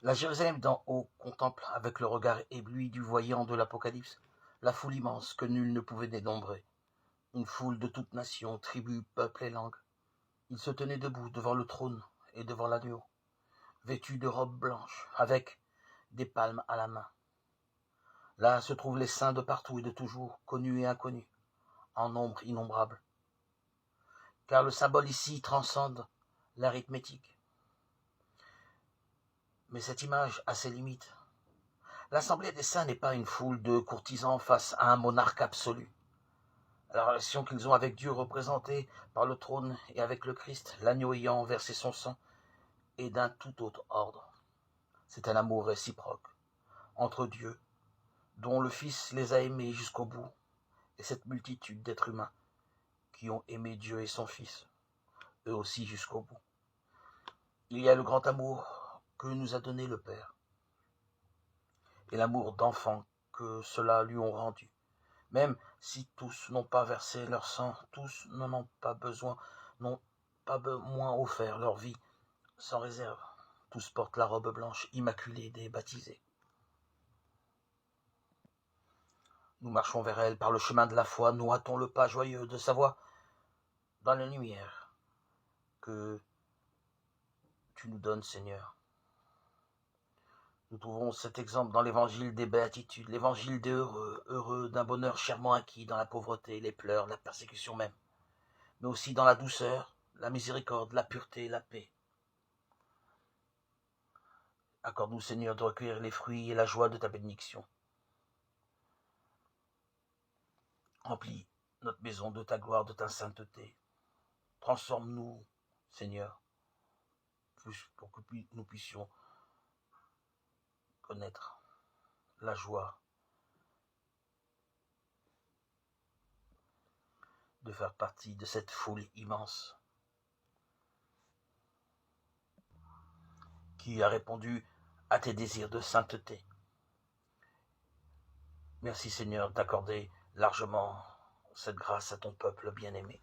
La Jérusalem d'en haut contemple, avec le regard ébloui du voyant de l'Apocalypse, la foule immense que nul ne pouvait dénombrer. Une foule de toutes nations, tribus, peuples et langues. Ils se tenaient debout devant le trône et devant l'agneau, vêtus de robes blanches, avec des palmes à la main. Là se trouvent les saints de partout et de toujours, connus et inconnus, en nombre innombrable. Car le symbole ici transcende l'arithmétique. Mais cette image a ses limites. L'assemblée des saints n'est pas une foule de courtisans face à un monarque absolu. La relation qu'ils ont avec Dieu représentée par le trône et avec le Christ, l'agneau ayant versé son sang, est d'un tout autre ordre. C'est un amour réciproque entre Dieu, dont le Fils les a aimés jusqu'au bout, et cette multitude d'êtres humains qui ont aimé Dieu et son Fils, eux aussi jusqu'au bout. Il y a le grand amour que nous a donné le Père, et l'amour d'enfant que ceux-là lui ont rendu. Même si tous n'ont pas versé leur sang, tous n'en ont pas besoin, n'ont pas moins offert leur vie sans réserve. Tous portent la robe blanche immaculée des baptisés. Nous marchons vers elle par le chemin de la foi, nous hâtons le pas joyeux de sa voix dans la lumière que tu nous donnes, Seigneur. Nous trouvons cet exemple dans l'évangile des béatitudes, l'évangile des heureux, heureux d'un bonheur chèrement acquis dans la pauvreté, les pleurs, la persécution même, mais aussi dans la douceur, la miséricorde, la pureté, la paix. Accorde-nous, Seigneur, de recueillir les fruits et la joie de ta bénédiction. Remplis notre maison de ta gloire, de ta sainteté. Transforme-nous, Seigneur, pour que nous puissions connaître la joie de faire partie de cette foule immense qui a répondu à tes désirs de sainteté. Merci, Seigneur, d'accorder largement cette grâce à ton peuple bien-aimé.